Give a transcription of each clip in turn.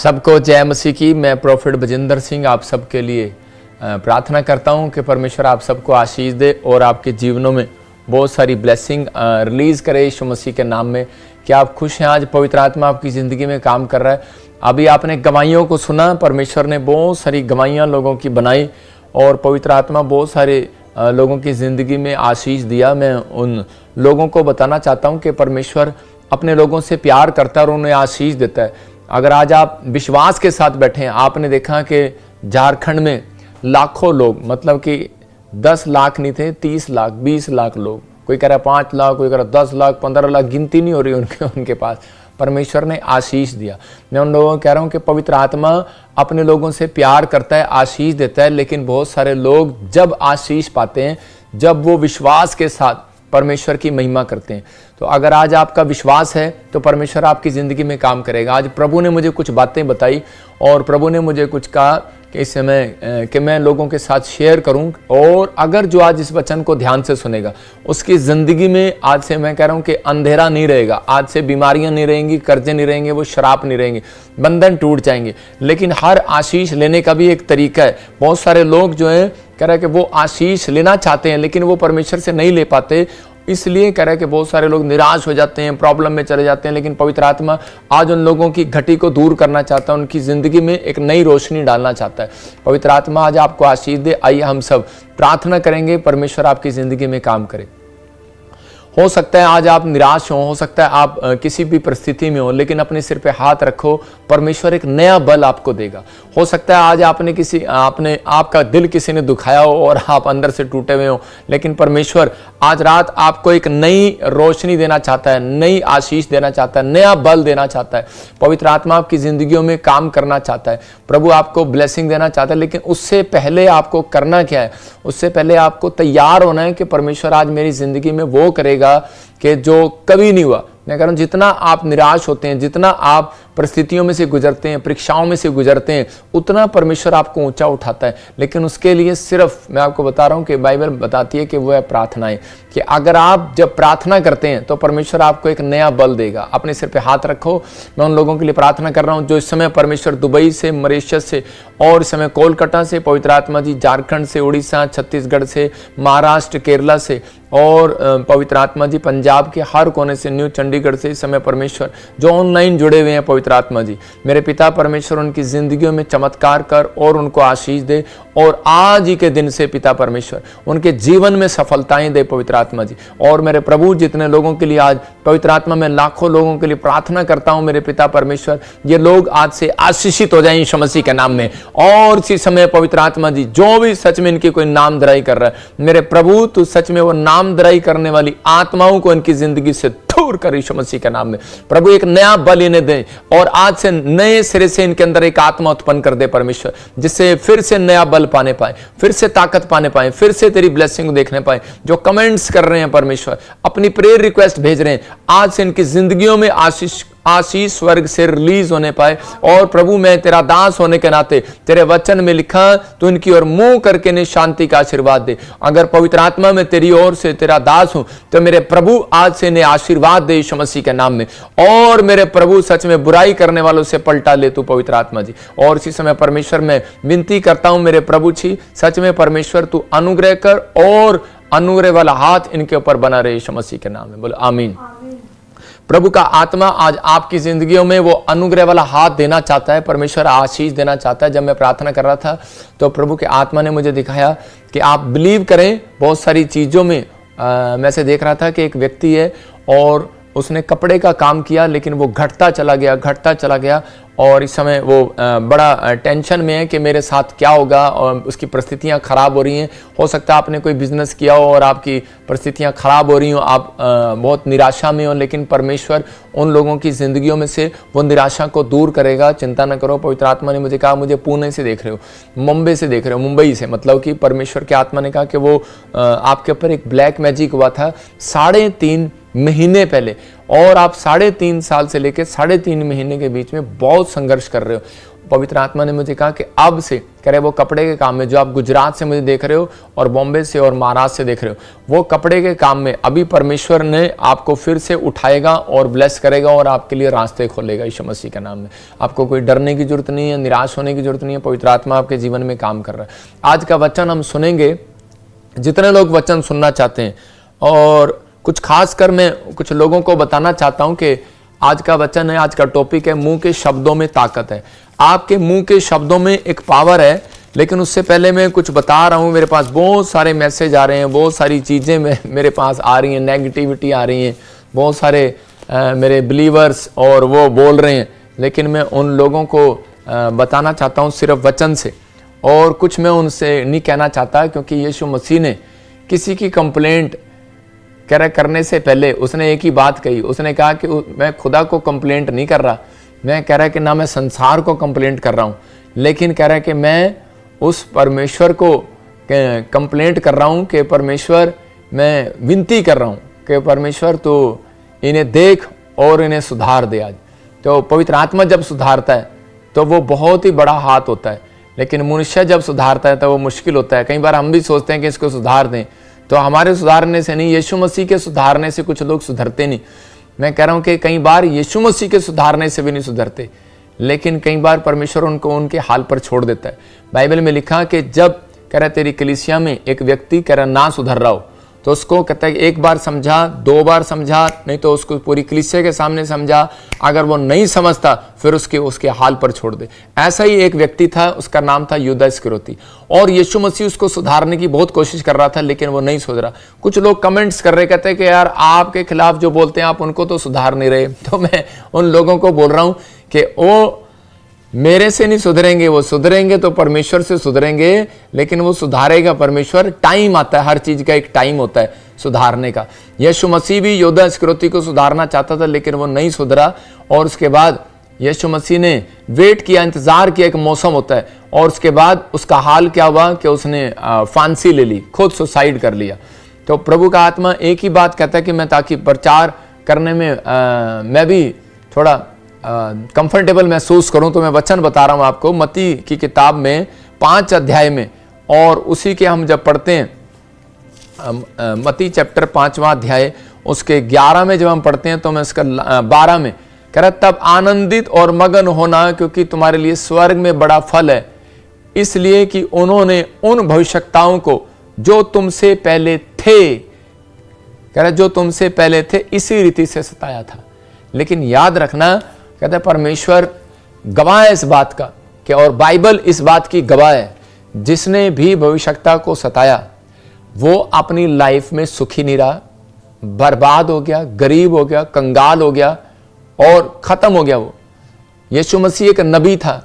सबको जय मसीह की। मैं प्रोफेट बजिंदर सिंह आप सबके लिए प्रार्थना करता हूं कि परमेश्वर आप सबको आशीष दे और आपके जीवनों में बहुत सारी ब्लेसिंग रिलीज करे यीशु मसीह के नाम में। क्या आप खुश हैं? आज पवित्र आत्मा आपकी ज़िंदगी में काम कर रहा है। अभी आपने गवाहियों को सुना, परमेश्वर ने बहुत सारी गवाहियाँ लोगों की बनाई और पवित्र आत्मा बहुत सारे लोगों की ज़िंदगी में आशीष दिया। मैं उन लोगों को बताना चाहता हूँ कि परमेश्वर अपने लोगों से प्यार करता है और उन्हें आशीष देता है। अगर आज आप विश्वास के साथ बैठे हैं, आपने देखा कि झारखंड में लाखों लोग, मतलब कि 10 लाख नहीं थे, 30 लाख 20 लाख लोग, कोई कह रहा है 5 लाख, कोई कह रहा है 10 लाख 15 लाख, गिनती नहीं हो रही उनके पास। परमेश्वर ने आशीष दिया। मैं उन लोगों को कह रहा हूँ कि पवित्र आत्मा अपने लोगों से प्यार करता है, आशीष देता है, लेकिन बहुत सारे लोग जब आशीष पाते हैं, जब वो विश्वास के साथ परमेश्वर की महिमा करते हैं। तो अगर आज आपका विश्वास है तो परमेश्वर आपकी ज़िंदगी में काम करेगा। आज प्रभु ने मुझे कुछ बातें बताई और प्रभु ने मुझे कुछ कहा कि इस समय कि मैं लोगों के साथ शेयर करूं, और अगर जो आज इस वचन को ध्यान से सुनेगा उसकी ज़िंदगी में आज से मैं कह रहा हूं कि अंधेरा नहीं रहेगा। आज से बीमारियां नहीं रहेंगी, कर्जे नहीं रहेंगे, वो शराब नहीं रहेंगे, बंधन टूट जाएंगे। लेकिन हर आशीष लेने का भी एक तरीका है। बहुत सारे लोग जो है कह रहे हैं कि वो आशीष लेना चाहते हैं लेकिन वो परमेश्वर से नहीं ले पाते, इसलिए कह रहे हैं कि बहुत सारे लोग निराश हो जाते हैं, प्रॉब्लम में चले जाते हैं। लेकिन पवित्र आत्मा आज उन लोगों की घटी को दूर करना चाहता है, उनकी ज़िंदगी में एक नई रोशनी डालना चाहता है। पवित्र आत्मा आज आपको आशीष दे। आइए हम सब प्रार्थना करेंगे, परमेश्वर आपकी ज़िंदगी में काम करे। हो सकता है आज आप निराश हो सकता है आप किसी भी परिस्थिति में हो, लेकिन अपने सिर पे हाथ रखो, परमेश्वर एक नया बल आपको देगा। हो सकता है आज आपका दिल किसी ने दुखाया हो और आप अंदर से टूटे हुए हो, लेकिन परमेश्वर आज रात आपको एक नई रोशनी देना चाहता है, नई आशीष देना चाहता है, नया बल देना चाहता है। पवित्र आत्मा आपकी जिंदगियों में काम करना चाहता है। प्रभु आपको ब्लेसिंग देना चाहता है, लेकिन उससे पहले आपको करना क्या है? उससे पहले आपको तैयार होना है कि परमेश्वर आज मेरी जिंदगी में वो करेगा कि जो कभी नहीं हुआ। मैं कह रहा हूं, जितना आप निराश होते हैं, जितना आप परिस्थितियों में से गुजरते हैं, परीक्षाओं में से गुजरते हैं, उतना परमेश्वर आपको ऊंचा उठाता है। लेकिन उसके लिए सिर्फ मैं आपको बता रहा हूं कि बाइबल बताती है कि वो है प्रार्थनाएं, कि अगर आप जब प्रार्थना करते हैं तो परमेश्वर आपको एक नया बल देगा। अपने सिर पे हाथ रखो। मैं उन लोगों के लिए प्रार्थना कर रहा हूं जो इस समय परमेश्वर दुबई से, मॉरिशस से और इस समय कोलकाता से, पवित्र आत्मा जी झारखंड से, उड़ीसा, छत्तीसगढ़ से, महाराष्ट्र, केरला से और पवित्र आत्मा जी पंजाब के हर कोने से, न्यू चंडीगढ़ से इस समय परमेश्वर जो ऑनलाइन जुड़े हुए हैं, पवित्र आत्मा जी मेरे पिता परमेश्वर उनकी जिंदगियों में चमत्कार कर और उनको आशीष दे। और आज ही के दिन से पिता परमेश्वर उनके जीवन में सफलताएं दे पवित्र आत्मा जी। और मेरे प्रभु जितने लोगों के लिए आज पवित्र आत्मा में लाखों लोगों के लिए प्रार्थना करता हूं मेरे पिता परमेश्वर, ये लोग आज से आशीषित हो जाएं यीशु मसीह के नाम में। और इसी समय पवित्र आत्मा जी जो भी सच में इनकी कोई नामधराई कर रहा है, मेरे प्रभु तू सच में वो नामधराई करने वाली आत्माओं को इनकी जिंदगी से दूर कर यीशु मसीह के नाम में। प्रभु एक नया बल इन्हें दे और आज से नए सिरे से इनके अंदर एक आत्मा उत्पन्न कर दे परमेश्वर, जिससे फिर से नया बल पाने पाए, फिर से ताकत पाने पाए, फिर से तेरी ब्लेसिंग देखने पाए। जो कमेंट्स कर रहे हैं परमेश्वर, अपनी प्रेयर रिक्वेस्ट भेज रहे हैं, आज से इनकी जिंदगियों में आशीष स्वर्ग से रिलीज होने पाए। और प्रभु मैं तेरा दास होने के नाते तेरे वचन में लिखा तो इनकी ओर मुंह करके ने शांति का आशीर्वाद दे। अगर पवित्र आत्मा में तेरी ओर से तेरा दास हूं तो मेरे प्रभु आज से इन्हें आशीर्वाद दे यीशु मसीह के नाम में। और मेरे प्रभु सच में बुराई करने वालों से पलटा ले तू पवित्र आत्मा जी। और इसी समय परमेश्वर मैं विनती करता हूं मेरे प्रभु जी, सच में परमेश्वर तू अनुग्रह कर और अनुग्रह वाला हाथ इनके ऊपर बना रहे यीशु मसीह के नाम में। बोलो आमीन। प्रभु का आत्मा आज आपकी जिंदगियों में वो अनुग्रह वाला हाथ देना चाहता है, परमेश्वर आशीष देना चाहता है। जब मैं प्रार्थना कर रहा था तो प्रभु के आत्मा ने मुझे दिखाया कि आप बिलीव करें बहुत सारी चीज़ों में। मैं से देख रहा था कि एक व्यक्ति है और उसने कपड़े का काम किया, लेकिन वो घटता चला गया और इस समय वो बड़ा टेंशन में है कि मेरे साथ क्या होगा, और उसकी परिस्थितियां खराब हो रही हैं। हो सकता है आपने कोई बिजनेस किया हो और आपकी परिस्थितियां खराब हो रही हो, आप बहुत निराशा में हो, लेकिन परमेश्वर उन लोगों की ज़िंदगियों में से वो निराशा को दूर करेगा। चिंता न करो। पवित्र आत्मा ने मुझे कहा, मुझे पुणे से देख रहे हो, मुंबई से देख रहे हो, मुंबई से, मतलब कि परमेश्वर के आत्मा ने कहा कि वो आपके ऊपर एक ब्लैक मैजिक हुआ था। 3.5 महीने पहले, और आप 3.5 साल से लेकर 3.5 महीने के बीच में बहुत संघर्ष कर रहे हो। पवित्र आत्मा ने मुझे कहा कि अब से करे वो कपड़े के काम में, जो आप गुजरात से मुझे देख रहे हो और बॉम्बे से और महाराष्ट्र से देख रहे हो, वो कपड़े के काम में अभी परमेश्वर ने आपको फिर से उठाएगा और ब्लेस करेगा और आपके लिए रास्ते खोलेगा यीशु मसीह के नाम में। आपको कोई डरने की जरूरत नहीं है, निराश होने की जरूरत नहीं है। पवित्र आत्मा आपके जीवन में काम कर रहा है। आज का वचन हम सुनेंगे, जितने लोग वचन सुनना चाहते हैं, और कुछ खास कर मैं कुछ लोगों को बताना चाहता हूं कि आज का वचन है, आज का टॉपिक है, मुंह के शब्दों में ताकत है। आपके मुंह के शब्दों में एक पावर है, लेकिन उससे पहले मैं कुछ बता रहा हूं। मेरे पास बहुत सारे मैसेज आ रहे हैं, बहुत सारी चीज़ें मेरे पास आ रही हैं, नेगेटिविटी आ रही है, बहुत सारे मेरे बिलीवर्स और वो बोल रहे हैं, लेकिन मैं उन लोगों को बताना चाहता हूं सिर्फ वचन से, और कुछ मैं उनसे नहीं कहना चाहता, क्योंकि यीशु मसीह ने किसी की कंप्लेंट करने से पहले उसने एक ही बात कही। उसने कहा कि मैं खुदा को कंप्लेंट नहीं कर रहा, मैं कह रहा कि ना मैं संसार को कंप्लेंट कर रहा हूँ, लेकिन कह रहा कि मैं उस परमेश्वर को कंप्लेंट कर रहा हूँ कि परमेश्वर, मैं विनती कर रहा हूँ कि परमेश्वर तो इन्हें देख और इन्हें सुधार दे आज। तो पवित्र आत्मा जब सुधारता है तो वो बहुत ही बड़ा हाथ होता है, लेकिन मनुष्य जब सुधारता है तो वो मुश्किल होता है। कई बार हम भी सोचते हैं कि इसको सुधार दें, तो हमारे सुधारने से नहीं, यीशु मसीह के सुधारने से कुछ लोग सुधरते नहीं। मैं कह रहा हूं कि कई बार यीशु मसीह के सुधारने से भी नहीं सुधरते, लेकिन कई बार परमेश्वर उनको उनके हाल पर छोड़ देता है। बाइबल में लिखा कि जब कह रहा तेरी कलीसिया में एक व्यक्ति कह रहा ना सुधर रहा हो, तो उसको कहता है एक बार समझा, 2 बार समझा, नहीं तो उसको पूरी कलीसिया के सामने समझा। अगर वो नहीं समझता फिर उसके हाल पर छोड़ दे। ऐसा ही एक व्यक्ति था, उसका नाम था यहूदा इस्करियोती, और यीशु मसीह उसको सुधारने की बहुत कोशिश कर रहा था, लेकिन वो नहीं सुधरा। कुछ लोग कमेंट्स कर रहे, कहते हैं कि यार आपके खिलाफ जो बोलते हैं आप उनको तो सुधार नहीं रहे। तो मैं उन लोगों को बोल रहा हूं कि वो मेरे से नहीं सुधरेंगे, वो सुधरेंगे तो परमेश्वर से सुधरेंगे, लेकिन वो सुधारेगा परमेश्वर। टाइम आता है, हर चीज का एक टाइम होता है सुधारने का। यीशु मसीह भी यहूदा इस्करियोती को सुधारना चाहता था, लेकिन वो नहीं सुधरा, और उसके बाद यीशु मसीह ने वेट किया, इंतजार किया, एक मौसम होता है, और उसके बाद उसका हाल क्या हुआ कि उसने फांसी ले ली, खुद सुसाइड कर लिया। तो प्रभु का आत्मा एक ही बात कहता है कि मैं ताकि प्रचार करने में मैं भी थोड़ा कंफर्टेबल महसूस करूं, तो मैं वचन बता रहा हूं आपको मत्ती की किताब में 5 अध्याय में, और उसी के हम जब पढ़ते हैं मत्ती चैप्टर 5वां अध्याय उसके 11 में जब हम पढ़ते हैं, तो मैं इसका 12 में कह रहा तब आनंदित और मगन होना, क्योंकि तुम्हारे लिए स्वर्ग में बड़ा फल है, इसलिए कि उन्होंने उन भविष्यवक्ताओं को जो तुमसे पहले थे, कह रहा जो तुमसे पहले थे इसी रीति से सताया था। लेकिन याद रखना, कहता है परमेश्वर गवाह है इस बात का कि, और बाइबल इस बात की गवाह है, जिसने भी भविष्यवक्ता को सताया वो अपनी लाइफ में सुखी नहीं रहा, बर्बाद हो गया, गरीब हो गया, कंगाल हो गया और खत्म हो गया। वो यीशु मसीह एक नबी था।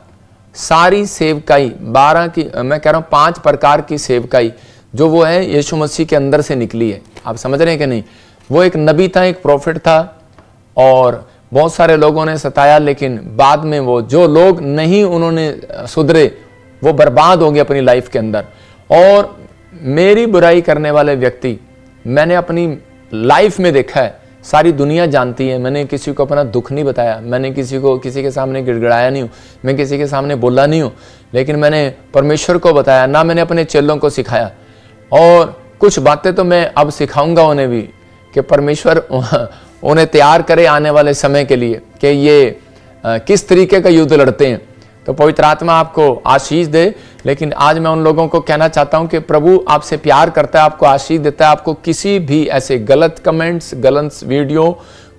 सारी सेवकाई 12 की, मैं कह रहा हूं 5 प्रकार की सेवकाई जो वो है यीशु मसीह के अंदर से निकली है। आप समझ रहे हैं कि नहीं? वो एक नबी था, एक प्रॉफिट था, और बहुत सारे लोगों ने सताया, लेकिन बाद में वो जो लोग नहीं उन्होंने सुधरे वो बर्बाद हो गए अपनी लाइफ के अंदर। और मेरी बुराई करने वाले व्यक्ति मैंने अपनी लाइफ में देखा है, सारी दुनिया जानती है। मैंने किसी को अपना दुख नहीं बताया, मैंने किसी के सामने गिड़गिड़ाया नहीं हूँ, मैं किसी के सामने बोला नहीं हूँ, लेकिन मैंने परमेश्वर को बताया, ना मैंने अपने चेलों को सिखाया। और कुछ बातें तो मैं अब सिखाऊंगा उन्हें भी, कि परमेश्वर उन्हें तैयार करे आने वाले समय के लिए कि ये किस तरीके का युद्ध लड़ते हैं। तो पवित्र आत्मा आपको आशीष दे। लेकिन आज मैं उन लोगों को कहना चाहता हूं कि प्रभु आपसे प्यार करता है, आपको आशीष देता है। आपको किसी भी ऐसे गलत कमेंट्स, गलत वीडियो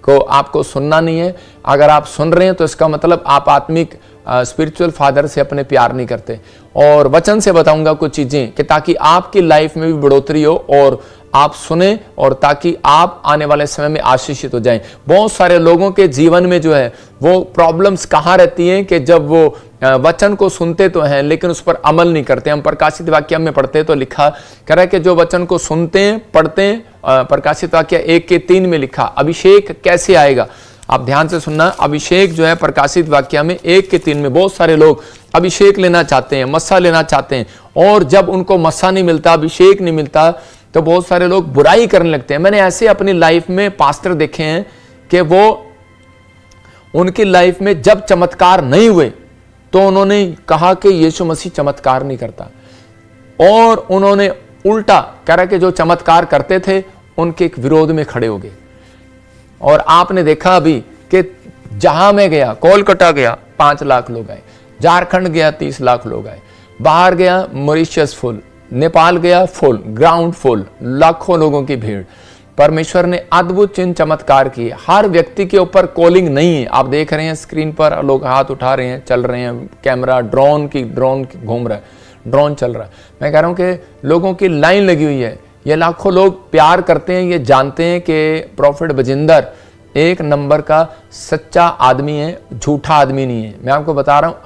को आपको सुनना नहीं है। अगर आप सुन रहे हैं तो इसका मतलब आप आत्मिक स्पिरिचुअल फादर से अपने प्यार नहीं करते। और वचन से बताऊंगा कुछ चीजें कि ताकि आपकी लाइफ में भी बढ़ोतरी हो और आप सुने, और ताकि आप आने वाले समय में आशीषित हो जाएं। बहुत सारे लोगों के जीवन में जो है वो प्रॉब्लम्स कहाँ रहती हैं कि जब वो वचन को सुनते तो हैं लेकिन उस पर अमल नहीं करते। हम प्रकाशित वाक्य में पढ़ते तो लिखा कह रहा है कि जो वचन को सुनते हैं, पढ़ते हैं, प्रकाशित वाक्य 1:3 में लिखा अभिषेक कैसे आएगा। आप ध्यान से सुनना, अभिषेक जो है प्रकाशित वाक्य में 1:3 में बहुत सारे लोग अभिषेक लेना चाहते हैं, मस्सा लेना चाहते हैं, और जब उनको मस्सा नहीं मिलता, अभिषेक नहीं मिलता, तो बहुत सारे लोग बुराई करने लगते हैं। मैंने ऐसे अपनी लाइफ में पास्टर देखे हैं कि वो उनकी लाइफ में जब चमत्कार नहीं हुए तो उन्होंने कहा कि यीशु मसीह चमत्कार नहीं करता, और उन्होंने उल्टा कह रहा कि जो चमत्कार करते थे उनके एक विरोध में खड़े हो गए। और आपने देखा अभी कि जहां मैं गया, कोलकाता गया 5 लाख लोग आए, झारखंड गया 30 लाख लोग आए, बाहर गया मॉरिशस फुल, नेपाल गया फुल, ग्राउंड फुल, लाखों लोगों की भीड़। परमेश्वर ने अद्भुत चिन्ह चमत्कार किए। हर व्यक्ति के ऊपर कॉलिंग नहीं है। आप देख रहे हैं स्क्रीन पर लोग हाथ उठा रहे हैं, चल रहे हैं, कैमरा ड्रोन घूम रहा है, ड्रोन चल रहा है। मैं कह रहा हूं कि लोगों की लाइन लगी हुई है। ये लाखों लोग प्यार करते हैं, ये जानते हैं कि प्रॉफिट बजिंदर एक नंबर का सच्चा आदमी है, झूठा आदमी नहीं है। मैं आपको बता रहा हूं,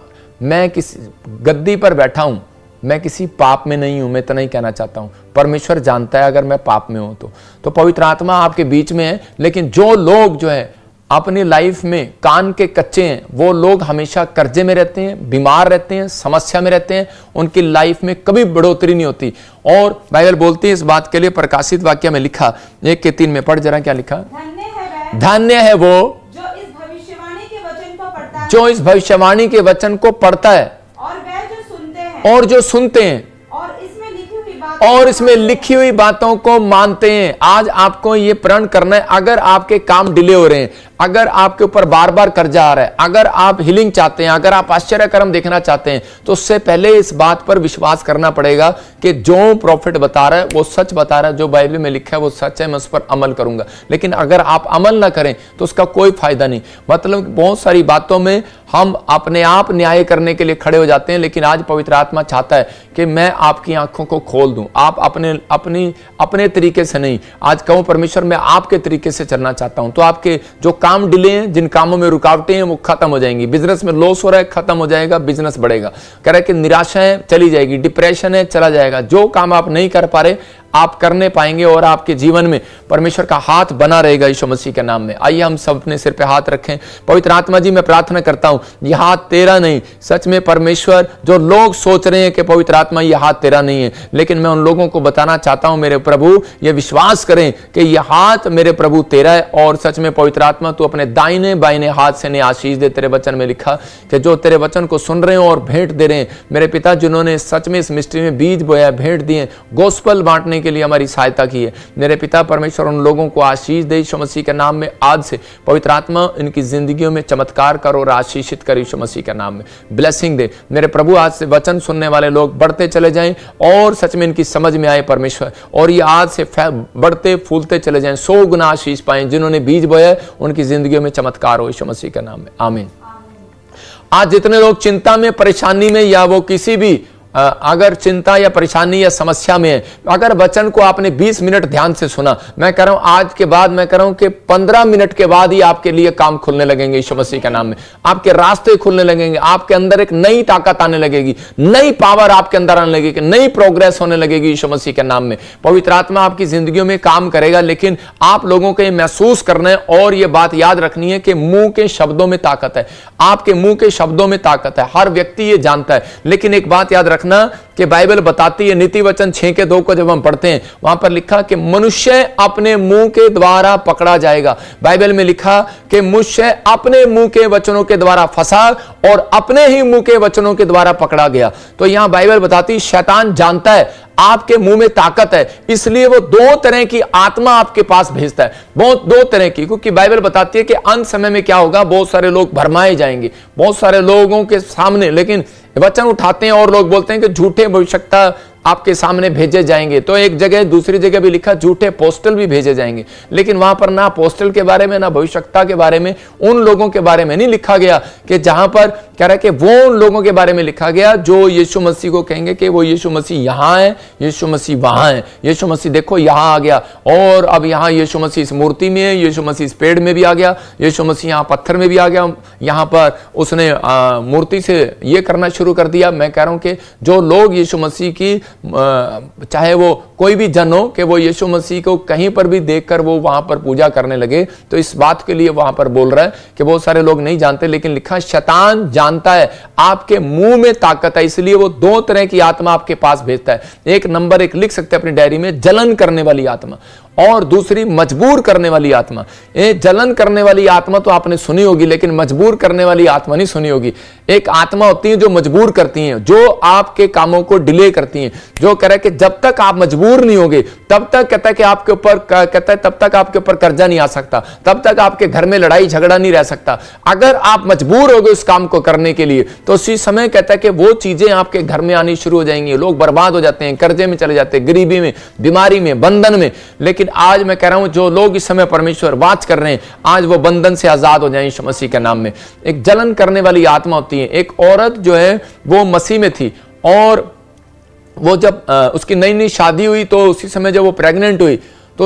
मैं किसी गद्दी पर बैठा हूं, मैं किसी पाप में नहीं हूं। मैं इतना ही कहना चाहता हूं, परमेश्वर जानता है अगर मैं पाप में हूं तो पवित्र आत्मा आपके बीच में है। लेकिन जो लोग जो है अपनी लाइफ में कान के कच्चे हैं, वो लोग हमेशा कर्जे में रहते हैं, बीमार रहते हैं, समस्या में रहते हैं, उनकी लाइफ में कभी बढ़ोतरी नहीं होती। और बाइबल बोलती है इस बात के लिए, प्रकाशित वाक्य में लिखा 1:3 में, पढ़ जरा क्या लिखा, धन्य है वो जो इस भविष्यवाणी के वचन को पढ़ता है, जो इस भविष्यवाणी के वचन को पढ़ता है, और वह जो सुनते हैं, और जो सुनते हैं, और इसमें लिखी हुई बातों को मानते हैं। आज आपको ये प्रण करना है, अगर आपके काम डिले हो रहे हैं, अगर आपके ऊपर बार बार कर्जा आ रहा है, अगर आप हीलिंग चाहते हैं, अगर आप आश्चर्य कर्म देखना चाहते हैं, तो उससे पहले इस बात पर विश्वास करना पड़ेगा कि जो प्रॉफिट बता रहा है वो सच बता रहा है, जो बाइबल में लिखा है वो सच है, मैं उस पर अमल करूंगा। लेकिन अगर आप अमल ना करें तो उसका कोई फायदा नहीं। मतलब बहुत सारी बातों में हम अपने आप न्याय करने के लिए खड़े हो जाते हैं, लेकिन आज पवित्र आत्मा चाहता है कि मैं आपकी आंखों को खोल दूं। आप अपने तरीके से नहीं, आज कहूं परमेश्वर मैं आपके तरीके से चलना चाहता हूं, तो आपके जो काम डिले हैं, जिन कामों में रुकावटें हैं, वो खत्म हो जाएंगी। बिजनेस में लॉस हो रहा है, खत्म हो जाएगा, बिजनेस बढ़ेगा। कह रहा है कि निराशा है, चली जाएगी, डिप्रेशन है, चला जाएगा। जो काम आप नहीं कर पा रहे आप करने पाएंगे, और आपके जीवन में परमेश्वर का हाथ बना रहेगा यीशु मसीह के नाम में। आइए हम सब अपने सिर पे हाथ रखें। पवित्र आत्मा जी, मैं प्रार्थना करता हूं, यह हाथ तेरा नहीं, सच में परमेश्वर, जो लोग सोच रहे हैं कि पवित्र आत्मा यह हाथ तेरा नहीं है, लेकिन मैं उन लोगों को बताना चाहता हूं मेरे प्रभु, ये विश्वास करें कि यह हाथ मेरे प्रभु तेरा है, और सच में पवित्र आत्मा तू अपने दाहिने बाइने हाथ से ने आशीष दे। तेरे वचन में लिखा कि जो तेरे वचन को सुन रहे हैं और भेंट दे रहे हैं, मेरे पिता जिन्होंने सच में इस मिस्ट्री में बीज बोया, भेंट दिए, गोस्पल बांटने के लिए हमारी सहायता की है, मेरे पिता परमेश्वर उन लोगों को आशीष दे यीशु मसीह के नाम में। आज से पवित्र आत्मा इनकी जिंदगियों में चमत्कार करो और आशीषित कर यीशु मसीह के नाम में। ब्लेसिंग दे मेरे प्रभु, आज से वचन सुनने वाले लोग बढ़ते चले जाएं और सच में इनकी समझ में आए परमेश्वर, और ये आज से बढ़ते फूलते चले जाएं, 100 गुना आशीष पाएं। जिन्होंने बीज बोया उनकी जिंदगियों में चमत्कार हो यीशु मसीह के नाम में, आमीन। आज जितने लोग चिंता में, परेशानी में, या वो किसी भी अगर चिंता या परेशानी या समस्या में है, अगर वचन को आपने 20 मिनट ध्यान से सुना, मैं कह रहा हूं आज के बाद, मैं कह रहा हूं कि 15 मिनट के बाद ही आपके लिए काम खुलने लगेंगे यीशु मसीह के नाम में। आपके रास्ते खुलने लगेंगे, आपके अंदर एक नई ताकत आने लगेगी, नई पावर आपके अंदर आने लगेगी, नई प्रोग्रेस होने लगेगी यीशु मसीह के नाम में। पवित्र आत्मा आपकी जिंदगियों में काम करेगा, लेकिन आप लोगों को ये महसूस करना है और ये बात याद रखनी है कि मुंह के शब्दों में ताकत है। आपके मुंह के शब्दों में ताकत है, हर व्यक्ति ये जानता है। लेकिन एक बात याद रखना कि बाइबल बताती है, नीति वचन 6:2 को जब हम पढ़ते हैं, वहां पर लिखा कि मनुष्य अपने मुंह के द्वारा पकड़ा जाएगा। बाइबल में लिखा कि मनुष्य अपने मुंह के वचनों के द्वारा फंसा और अपने ही मुंह के वचनों के द्वारा पकड़ा गया। तो यहां बाइबल बताती है शैतान जानता है आपके मुंह में ताकत है, इसलिए वो 2 तरह की आत्मा आपके पास भेजता है, बहुत 2 तरह की, क्योंकि बाइबल बताती है कि अंत समय में क्या होगा, बहुत सारे लोग भरमाए जाएंगे, बहुत सारे लोगों के सामने लेकिन वचन उठाते हैं और लोग बोलते हैं कि झूठे भविष्यवक्ता आपके सामने भेजे जाएंगे। तो एक जगह दूसरी जगह भी लिखा झूठे पोस्टल भी भेजे जाएंगे, लेकिन वहां पर ना पोस्टल के बारे में ना भविष्यवक्ता के बारे में, उन लोगों के बारे में नहीं लिखा गया कि जहां पर कह रहा है कि वो उन लोगों के बारे में लिखा गया जो यीशु मसीह को कहेंगे कि वो यीशु मसीह यहां है, यीशु मसीह वहां है, यीशु मसीह देखो यहां आ गया, और अब यहां यीशु मसीह इस मूर्ति में है, यीशु मसीह इस पेड़ में भी आ गया, यीशु मसीह यहां पत्थर में भी आ गया, यहां पर उसने मूर्ति से ये करना शुरू कर दिया। मैं कह रहा हूं कि जो लोग यीशु मसीह की चाहे वो कोई भी जन हो कि वो यीशु मसीह को कहीं पर भी देखकर वो वहां पर पूजा करने लगे, तो इस बात के लिए वहां पर बोल रहा है कि बहुत सारे लोग नहीं जानते, लेकिन लिखा शैतान जानता है आपके मुंह में ताकत है, इसलिए वो दो तरह की आत्मा आपके पास भेजता है। एक नंबर एक लिख सकते हैं अपनी डायरी में, जलन करने वाली आत्मा, और दूसरी मजबूर करने वाली आत्मा। ये जलन करने वाली आत्मा तो आपने सुनी होगी, लेकिन मजबूर करने वाली आत्मा नहीं सुनी होगी। एक आत्मा होती है जो मजबूर करती हैं, जो आपके कामों को डिले करती हैं, जो कह रहा है कि जब तक आप मजबूर नहीं होगे तब तक, कहता है कि आपके ऊपर, कहता है तब तक आपके ऊपर कर्जा नहीं आ सकता, तब तक आपके घर में लड़ाई झगड़ा नहीं रह सकता। अगर आप मजबूर हो गए उस काम को करने के लिए तो उसी समय कहता है कि वो चीजें आपके घर में आनी शुरू हो जाएंगी। लोग बर्बाद हो जाते हैं, कर्जे में चले जाते हैं, गरीबी में, बीमारी में, बंधन में। लेकिन आज मैं कह रहा हूं जो लोग इस समय परमेश्वर बात कर रहे हैं, आज वो बंधन से आजाद हो जाएं यीशु मसीह के नाम में। एक जलन करने वाली आत्मा होती है। एक औरत जो है वो मसीह में थी, और वो जब उसकी नई नई शादी हुई तो उसी समय जब वो प्रेग्नेंट हुई तो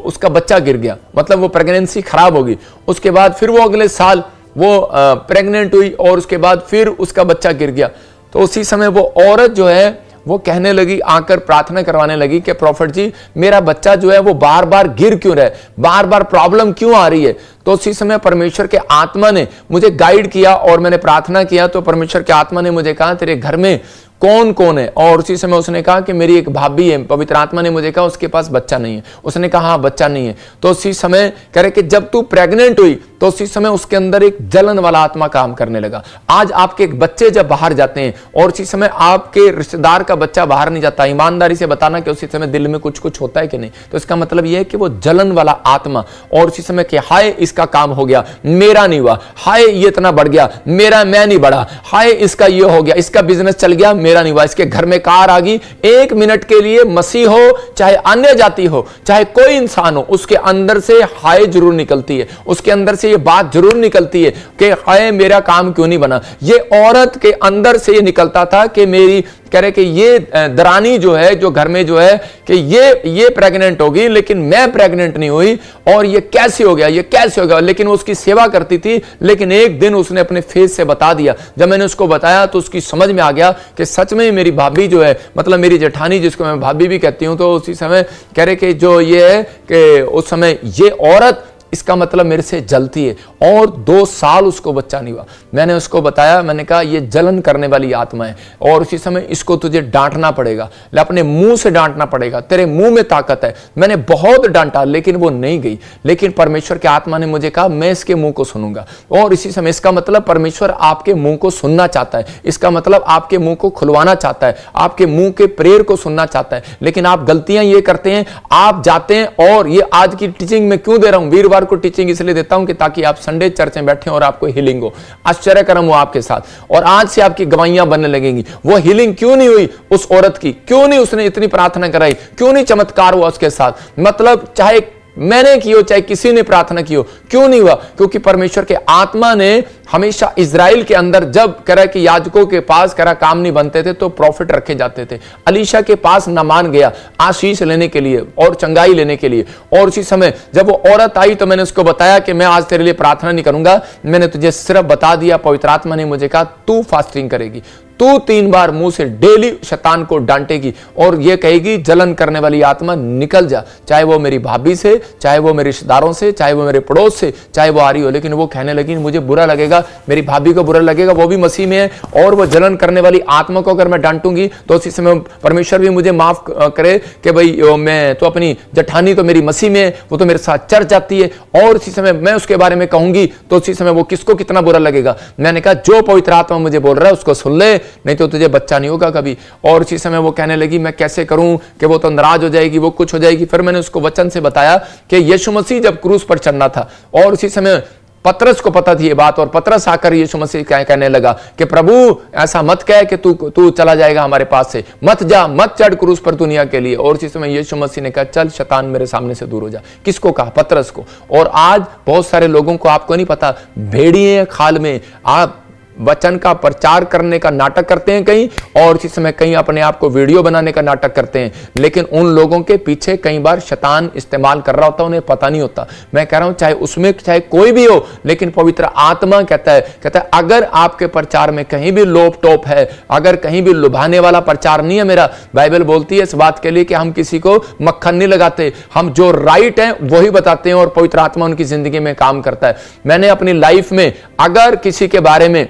उसका बच्चा गिर गया, मतलब वो प्रेगनेंसी खराब होगी। उसके बाद फिर वो अगले साल वो प्रेग्नेंट हुई और उसके बाद फिर उसका बच्चा गिर गया। तो उसी समय वो औरत जो है वो कहने लगी, आकर प्रार्थना करवाने लगी कि प्रॉफिट जी मेरा बच्चा जो है वो बार बार गिर क्यों रहा है, बार बार प्रॉब्लम क्यों आ रही है। तो उसी समय परमेश्वर के आत्मा ने मुझे गाइड किया और मैंने प्रार्थना किया, तो परमेश्वर के आत्मा ने मुझे कहा तेरे घर में कौन कौन है, और उसी समय उसने कहा कि मेरी एक भाभी है। पवित्र आत्मा ने मुझे कहा उसके पास बच्चा नहीं है। उसने कहा हाँ बच्चा नहीं है। तो उसी समय कह रहे कि जब तू प्रेग्नेंट हुई तो उसी समय उसके अंदर एक जलन वाला आत्मा काम करने लगा। आज आपके एक बच्चे जब बाहर जाते हैं और उसी समय आपके रिश्तेदार का बच्चा बाहर नहीं जाता, ईमानदारी से बताना कि उसी समय दिल में कुछ कुछ होता है कि नहीं, तो इसका मतलब यह है कि वो जलन वाला आत्मा, और उसी समय कि हाय इसका काम हो गया, मेरा नहीं हुआ, हाय ये इतना बढ़ गया, मैं नहीं बढ़ा, हाय इसका ये हो गया, इसका बिजनेस चल गया, मेरा नहीं हुआ, इसके घर में कार आ गई। एक मिनट के लिए मसीह हो चाहे अन्य जाति हो चाहे कोई इंसान हो, उसके अंदर से हाय जरूर निकलती है, उसके अंदर से ये बात जरूर निकलती है कि हाय मेरा काम क्यों नहीं बना। ये औरत के अंदर से ये निकलता था कि मेरी, कह रहे कि ये दरानी जो है, जो घर में जो है कि ये प्रेग्नेंट होगी लेकिन मैं प्रेग्नेंट नहीं हुई, और ये कैसे हो गया, ये कैसे हो गया। लेकिन वो उसकी सेवा करती थी। लेकिन एक दिन उसने अपने फेस से बता दिया। जब मैंने उसको बताया तो उसकी समझ में आ गया कि सच में मेरी भाभी जो है, मतलब मेरी जेठानी जिसको मैं भाभी भी कहती हूं, तो उसी समय कह रहे कि जो ये है कि उस समय ये औरत, इसका मतलब मेरे से जलती है, और 2 साल उसको बच्चा नहीं हुआ। मैंने उसको बताया, मैंने कहा ये जलन करने वाली आत्मा है और उसी समय इसको तुझे डांटना पड़ेगा, अपने मुंह से डांटना पड़ेगा, तेरे मुंह में ताकत है। मैंने बहुत डांटा लेकिन वो नहीं गई। लेकिन परमेश्वर की आत्मा ने मुझे कहा मैं इसके मुंह को सुनूंगा, और इसी समय इसका मतलब परमेश्वर आपके मुंह को सुनना चाहता है, इसका मतलब आपके मुंह को खुलवाना चाहता है, आपके मुंह के प्रेयर को सुनना चाहता है। लेकिन आप गलतियां ये करते हैं, आप जाते हैं, और ये आज की टीचिंग में क्यों दे रहा हूं, वीरवार को टीचिंग इसलिए देता हूं कि ताकि आप संडे चर्च में बैठे और आपको हीलिंग हो, आश्चर्यकर्म हो आपके साथ, और आज से आपकी गवाहियां बनने लगेंगी। वो हीलिंग क्यों नहीं हुई उस औरत की, क्यों नहीं उसने इतनी प्रार्थना कराई, क्यों नहीं चमत्कार हुआ उसके साथ, मतलब चाहे मैंने की हो चाहे किसी ने प्रार्थना की हो, क्यों नहीं हुआ? क्योंकि परमेश्वर के आत्मा ने हमेशा इजराइल के अंदर, जब करा कि याजकों के पास करा काम नहीं बनते थे तो प्रॉफिट रखे जाते थे। अलीशा के पास नामान गया आशीष लेने के लिए और चंगाई लेने के लिए, और उसी समय जब वो औरत आई तो मैंने उसको बताया कि मैं आज तेरे लिए प्रार्थना नहीं करूंगा, मैंने तुझे सिर्फ बता दिया, पवित्र आत्मा ने मुझे कहा तू फास्टिंग करेगी, तू 3 बार मुंह से डेली शैतान को डांटेगी और ये कहेगी जलन करने वाली आत्मा निकल जा, चाहे वो मेरी भाभी से, चाहे वो मेरे रिश्तेदारों से, चाहे वो मेरे पड़ोस से, चाहे वो आ रही हो। लेकिन वो कहने लगी मुझे बुरा लगेगा, मेरी भाभी को बुरा लगेगा, वो भी मसीह में है, और वो जलन करने वाली आत्मा को अगर मैं डांटूंगी तो उसी समय परमेश्वर भी मुझे माफ करे कि भाई मैं तो, अपनी जठानी तो मेरी मसीह में है, वो तो मेरे साथ चर्च जाती है, और उसी समय मैं उसके बारे में कहूंगी तो उसी समय वो किसको कितना बुरा लगेगा। मैंने कहा जो पवित्र आत्मा मुझे बोल रहा है उसको सुन ले, नहीं तो तुझे बच्चा नहीं होगा कभी। और उसी समय वो कहने लगी मैं कैसे करूं कि वो तो नाराज हो जाएगी, वो कुछ हो जाएगी। फिर मैंने उसको वचन से बताया कि यीशु मसीह जब क्रूस पर चढ़ना था, और उसी समय पतरस को पता थी ये बात, और पतरस आकर यीशु मसीह कहने लगा कि प्रभु ऐसा मत कह कि तू चला जाएगा हमारे पास से, मत जा, मत चढ़ क्रूस पर दुनिया के लिए। और उसी समय यीशु मसीह ने कहा चल शैतान मेरे सामने से दूर हो जा। किसको कहा? पतरस को। और आज बहुत सारे लोगों को आपको नहीं पता, भेड़िए खाल में आप वचन का प्रचार करने का नाटक करते हैं कहीं, और इसी समय कहीं अपने आप को वीडियो बनाने का नाटक करते हैं, लेकिन उन लोगों के पीछे कई बार शैतान इस्तेमाल कर रहा होता है, उन्हें पता नहीं होता। मैं कह रहा हूं चाहे उसमें चाहे कोई भी हो, लेकिन पवित्र आत्मा कहता है अगर आपके प्रचार में कहीं भी लोप टोप है, अगर कहीं भी लुभाने वाला प्रचार नहीं है मेरा, बाइबल बोलती है इस बात के लिए कि हम किसी को मक्खन नहीं लगाते, हम जो राइट है वही बताते हैं, और पवित्र आत्मा उनकी जिंदगी में काम करता है। मैंने अपनी लाइफ में अगर किसी के बारे में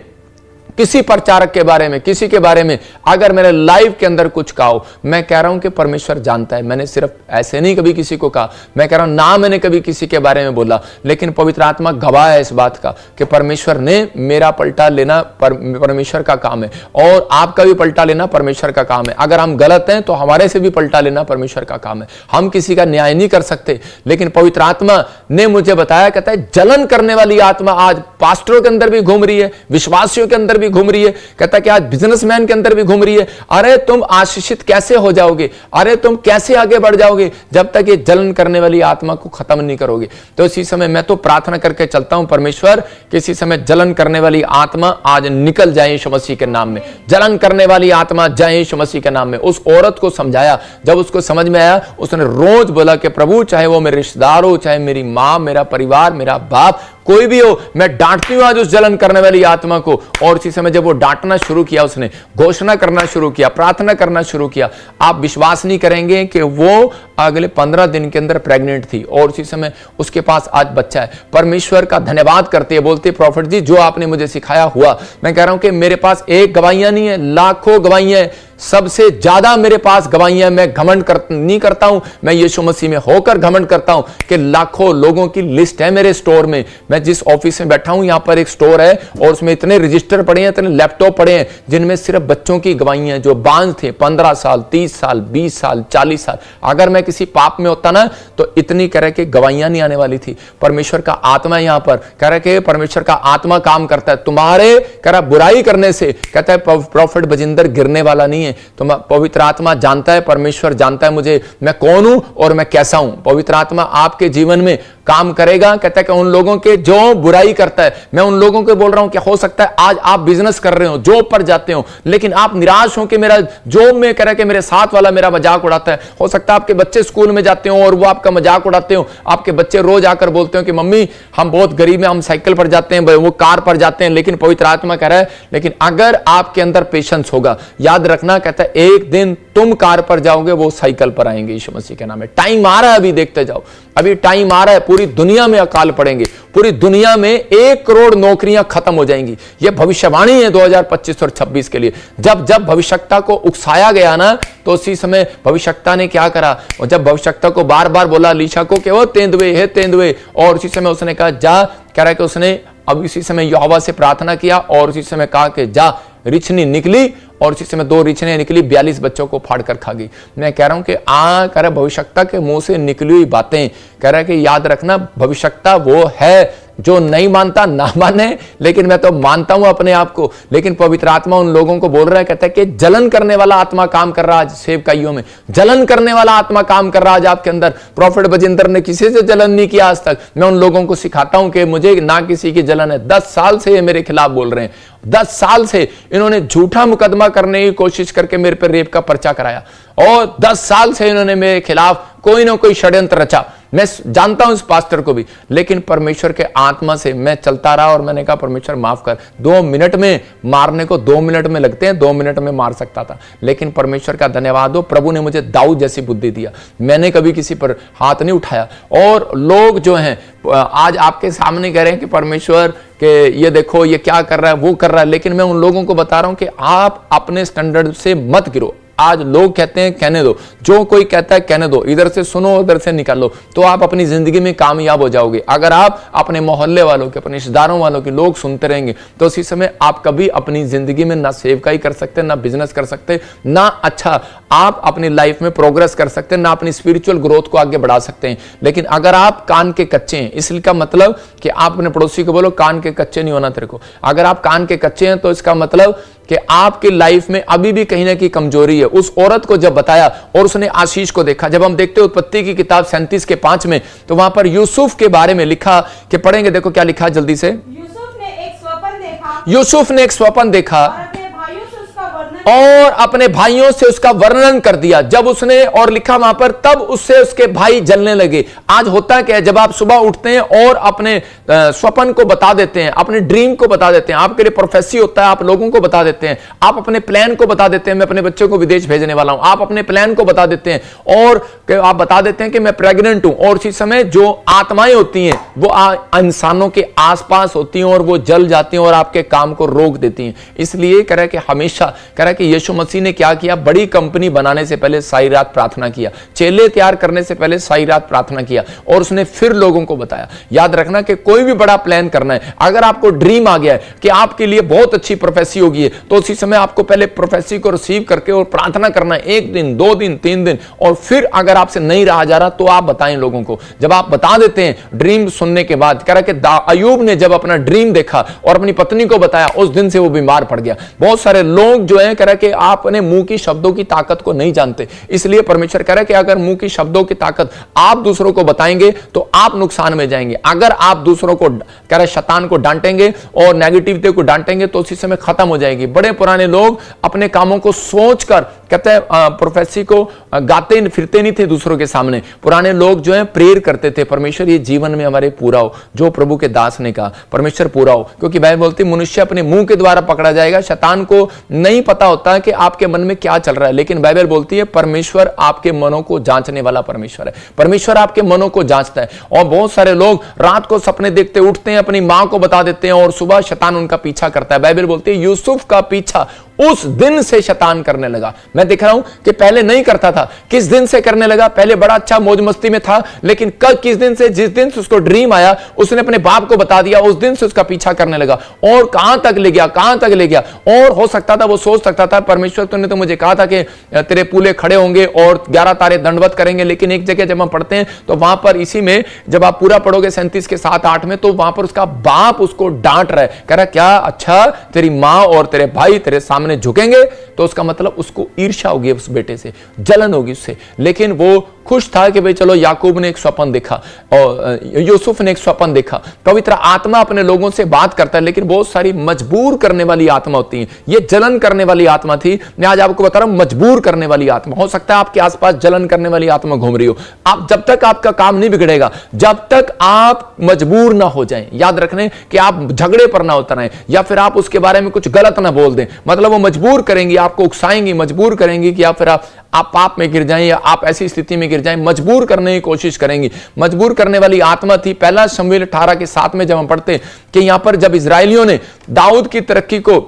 किसी प्रचारक के बारे में, किसी के बारे में अगर मेरे लाइफ के अंदर कुछ कहा हो, मैं कह रहा हूं कि परमेश्वर जानता है। मैंने सिर्फ ऐसे नहीं कभी किसी को कहा, मैं कह रहा हूं ना मैंने कभी किसी के बारे में बोला, लेकिन पवित्र आत्मा गवाह है इस बात का कि परमेश्वर ने मेरा पलटा लेना परमेश्वर का काम है, और आपका भी पलटा लेना परमेश्वर का काम है। अगर हम गलत हैं तो हमारे से भी पलटा लेना परमेश्वर का काम है। हम किसी का न्याय नहीं कर सकते, लेकिन पवित्र आत्मा ने मुझे बताया, कहता है जलन करने वाली आत्मा आज पास्टरों के अंदर भी घूम रही है, विश्वासियों के अंदर भी घूम रही है, कहता है कि आज बिजनेसमैन के अंदर भी घूम रही है। अरे तुम आशीषित कैसे हो जाओगे, अरे तुम कैसे आगे बढ़ जाओगे जब तक ये जलन करने वाली आत्मा को खत्म नहीं करोगे। तो इसी समय मैं तो प्रार्थना करके चलता हूं, परमेश्वर किसी समय जलन करने वाली आत्मा आज निकल जाए यीशु मसीह के नाम में। जलन करने वाली आत्मा जाए यीशु मसीह के नाम में। उस औरत को समझाया, जब उसको समझ में आया उसने रोज बोला कि प्रभु चाहे वो मेरे रिश्तेदार हो, चाहे मेरी माँ, मेरा परिवार, मेरा बाप, कोई भी हो, मैं डांटती हूं आज उस जलन करने वाली आत्मा को। और इसी समय जब वो डांटना शुरू किया, उसने घोषणा करना शुरू किया, प्रार्थना करना शुरू किया, आप विश्वास नहीं करेंगे कि वो अगले 15 दिन के अंदर प्रेग्नेंट थी और इसी समय उसके पास आज बच्चा है। परमेश्वर का धन्यवाद करते हैं, बोलते प्रॉफिट जी जो आपने मुझे सिखाया हुआ। मैं कह रहा हूं कि मेरे पास एक गवाहियां नहीं है, लाखों गवाहियां है, सबसे ज्यादा मेरे पास गवाहियां। मैं घमंड नहीं करता हूं, मैं यीशु मसीह में होकर घमंड करता हूं कि लाखों लोगों की लिस्ट है मेरे स्टोर में। मैं जिस ऑफिस में बैठा हूं, यहां पर एक स्टोर है और उसमें इतने रजिस्टर पड़े हैं, इतने लैपटॉप पड़े हैं जिनमें सिर्फ बच्चों की गवाहियां, जो बांझ थे 15 साल, 30 साल, 20 साल, 40 साल। अगर मैं किसी पाप में होता ना तो इतनी कह रहे कि गवाहियां नहीं आने वाली थी। परमेश्वर का आत्मा यहां पर कह रहे कि परमेश्वर का आत्मा काम करता है तुम्हारे कह रहा बुराई करने से। कहता है प्रॉफिट बजिंदर गिरने वाला नहीं है। तो पवित्र आत्मा जानता है, परमेश्वर जानता है मुझे, मैं कौन हूं और मैं कैसा हूं। पवित्र आत्मा आपके जीवन में काम करेगा। कहता है कि उन लोगों के जो बुराई करता है, मैं उन लोगों को बोल रहा हूं कि हो सकता है आज आप बिजनेस कर रहे हो, जॉब पर जाते हो, लेकिन आप निराश हो कि मेरा जॉब में कह रहा कि मेरे साथ वाला मेरा मजाक उड़ाता है। हो सकता है आपके बच्चे स्कूल में जाते हो और वो आपका मजाक उड़ाते हो। आपके बच्चे रोज आकर बोलते हो कि मम्मी हम बहुत गरीब हैं, हम साइकिल पर जाते हैं, वो कार पर जाते हैं। लेकिन पवित्र आत्मा कह रहा है लेकिन अगर आपके अंदर पेशेंस होगा, याद रखना, कहता है एक दिन तुम कार पर जाओगे, वो साइकिल पर आएंगे यीशु मसीह के नाम में। टाइम आ रहा है, अभी देखते जाओ, अभी टाइम आ रहा है, पूरी दुनिया में अकाल पड़ेंगे, पूरी दुनिया में 1 करोड़ नौकरियां खत्म हो जाएंगी। यह भविष्यवाणी है 2025 और 26 के लिए। जब जब भविष्यवक्ता को उकसाया गया ना, तो उसी समय भविष्यवक्ता ने क्या करा, और जब भविष्यवक्ता को बार बार बोला अलीशा को कि वो तेंदुए है तेंदुए, और उसी समय उसने कहा जा, कह रहा है कि उसने अब इसी समय यहोवा से प्रार्थना किया और उसी समय कहा कि जा, रिछनी निकली और उसी समय 2 रिछने निकली, 42 बच्चों को फाड़ कर खा गई। मैं कह रहा हूं कि कह रहा भविष्यवक्ता के मुंह से निकली हुई बातें, कह रहा है कि याद रखना भविष्यवक्ता वो है जो नहीं मानता ना माने, लेकिन मैं तो मानता हूं अपने आप को। लेकिन पवित्र आत्मा उन लोगों को बोल रहा है, कहता है कि जलन करने वाला आत्मा काम कर रहा है आज सेवकाइयों में, जलन करने वाला आत्मा काम कर रहा है आज आपके अंदर। प्रॉफिट बजिंदर ने किसी से जलन नहीं किया आज तक। मैं उन लोगों को सिखाता हूं कि मुझे ना किसी की जलन है। 10 साल से ये मेरे खिलाफ बोल रहे हैं, 10 साल से इन्होंने झूठा मुकदमा करने की कोशिश करके मेरे पर रेप का पर्चा कराया और 10 साल से इन्होंने मेरे खिलाफ कोई ना कोई षड्यंत्र रचा। मैं जानता हूं इस पास्टर को भी, लेकिन परमेश्वर के आत्मा से मैं चलता रहा और मैंने कहा परमेश्वर माफ कर। 2 मिनट में मारने को 2 मिनट में लगते हैं, 2 मिनट में मार सकता था, लेकिन परमेश्वर का धन्यवाद हो, प्रभु ने मुझे दाऊद जैसी बुद्धि दिया। मैंने कभी किसी पर हाथ नहीं उठाया। और लोग जो हैं आज आपके सामने कह रहे हैं कि परमेश्वर के ये देखो ये क्या कर रहा है, वो कर रहा है, लेकिन मैं उन लोगों को बता रहा हूं कि आप अपने स्टैंडर्ड से मत गिरो। आज लोग कहते हैं कहने दो, जो कोई कहता है कहने दो, इधर से सुनो उधर से निकालो, तो आप अपनी जिंदगी में कामयाब हो जाओगे। अगर आप अपने मोहल्ले वालों के, अपने रिश्तेदारों वालों के लोग सुनते रहेंगे तो उसी समय आप कभी अपनी जिंदगी में ना सेवकाई कर सकते, ना बिजनेस कर सकते, ना अच्छा आप अपनी लाइफ में प्रोग्रेस कर सकते, ना अपनी स्पिरिचुअल ग्रोथ को आगे बढ़ा सकते हैं। लेकिन अगर आप कान के कच्चे हैं, इसलिए का मतलब कि आप अपने पड़ोसी को बोलो कान के कच्चे नहीं होना तेरे को। अगर आप कान के कच्चे हैं तो इसका मतलब कि आपकी लाइफ में अभी भी कहीं ना कहीं कमजोरी है। उस औरत को जब बताया और उसने आशीष को देखा, जब हम देखते हैं उत्पत्ति की किताब 37 के 5 में, तो वहां पर यूसुफ के बारे में लिखा कि पढ़ेंगे, देखो क्या लिखा जल्दी से। यूसुफ ने एक स्वप्न देखा यूसुफ ने एक स्वप्न देखा और अपने भाइयों से उसका वर्णन और अपने भाइयों से उसका वर्णन कर दिया। जब उसने और लिखा वहां पर, तब उससे उसके भाई जलने लगे। आज होता क्या है, जब आप सुबह उठते हैं और अपने स्वप्न को बता देते हैं, अपने ड्रीम को बता देते हैं, आपके लिए प्रोफेसी होता है, आप लोगों को बता देते हैं, आप अपने प्लान को बता देते हैं, मैं अपने बच्चे को विदेश भेजने वाला हूं, आप अपने प्लान को बता देते हैं और आप बता देते हैं कि मैं प्रेग्नेंट हूं, और उसी समय जो आत्माएं होती हैं वो इंसानों के आसपास होती हैं और वो जल जाती हैं और आपके काम को रोक देती हैं। इसलिए कह रहा है कि हमेशा कह रहा है कि यीशु मसीह ने क्या किया, बड़ी कंपनी बनाने से पहले सारी रात प्रार्थना किया, चेले तैयार करने से पहले सारी रात प्रार्थना किया, और उसने फिर लोगों को बताया। याद रखना कि कोई भी बड़ा प्लान करना है, अगर आपको ड्रीम आ गया है कि आपके लिए बहुत अच्छी प्रोफेसी होगी, तो उसी समय आपको पहले प्रोफेसी को रिसीव करके और प्रार्थना करना है, 1 दिन 2 दिन 3 दिन, और फिर अगर आपसे नहीं रहा जा रहा तो आप बताएं लोगों को। जब आप बता देते हैं ड्रीम सुनने के बाद, कह रहा कि अय्यूब ने जब अपना ड्रीम देखा और अपनी पत्नी को बताया, उस दिन से वो बीमार पड़ गया। बहुत सारे लोग जो है कह रहा कि आप अपने मुंह की शब्दों की ताकत को नहीं जानते, इसलिए परमेश्वर कह रहा है कि अगर मुंह की शब्दों की ताकत आप दूसरों को बताएंगे तो आप नुकसान में जाएंगे। अगर आप दूसरों को कह रहे शैतान को डांटेंगे और नेगेटिविटी को डांटेंगे तो उसी समय खत्म हो जाएगी। बड़े पुराने लोग अपने कामों को सोचकर कहते हैं प्रोफेसी को गाते फिरते नहीं थे दूसरों के सामने। पुराने लोग जो है प्रेयर करते थे, परमेश्वर ये जीवन में हमारे पूरा हो, जो प्रभु के दास ने कहा परमेश्वर पूरा हो, क्योंकि बाइबल बोलती मनुष्य अपने मुंह के द्वारा पकड़ा जाएगा। शैतान को नहीं पता होता कि आपके मन में क्या चल रहा है, लेकिन बाइबल बोलती है परमेश्वर आपके मनों को जांचने वाला परमेश्वर है। परमेश्वर आपके मनों को जांचता है। और बहुत सारे लोग रात को सपने देखते उठते हैं, अपनी मां को बता देते हैं और सुबह शैतान उनका पीछा करता है। बाइबल बोलती है यूसुफ का पीछा उस दिन से शैतान करने लगा। मैं देख रहा हूं कि पहले नहीं करता था, किस दिन से करने लगा। पहले बड़ा अच्छा मौज मस्ती में था, लेकिन कल किस दिन से, जिस दिन से उसको ड्रीम आया उसने अपने बाप को बता दिया, उस दिन से उसका पीछा करने लगा। और कहां तक ले गया, कहां तक ले गया। और हो सकता था वो सोच सकता था परमेश्वर तूने तो मुझे कहा था कि तेरे पूले खड़े होंगे और 11 तारे दंडवत करेंगे, लेकिन एक जगह जब हम पढ़ते हैं तो वहां पर इसी में जब आप पूरा पढ़ोगे 37 के 7-8 में, तो वहां पर उसका बाप उसको डांट रहा है, कह रहा क्या अच्छा तेरी मां और तेरे भाई तेरे सामने झुकेंगे, तो उसका मतलब उसको ईर्ष्या होगी उस बेटे से, जलन होगी उससे। लेकिन वो खुश था कि भाई चलो याकूब ने एक स्वप्न देखा और यूसुफ ने एक स्वप्न देखा। पवित्र आत्मा अपने लोगों से बात करता है, लेकिन बहुत सारी मजबूर करने वाली आत्मा होती है। ये जलन करने वाली आत्मा थी। मैं आज आपको बता रहा हूं मजबूर करने वाली आत्मा। हो सकता है आपके आसपास जलन करने वाली आत्मा घूम रही हो। आप जब तक आपका काम नहीं बिगड़ेगा, जब तक आप मजबूर ना हो जाएं, याद रखने कि आप झगड़े पर ना उतर आए या फिर आप उसके बारे में कुछ गलत ना बोल दें। मतलब वो मजबूर करेंगी, आपको उकसाएंगी, मजबूर करेंगी कि या फिर आप पाप में गिर जाएं या आप ऐसी स्थिति में गिर जाएं, मजबूर करने की कोशिश करेंगी। मजबूर करने वाली आत्मा थी। पहला शमूएल 18 के 7 में जब हम पढ़ते कि यहां पर जब इजराइलियों ने दाऊद की तरक्की को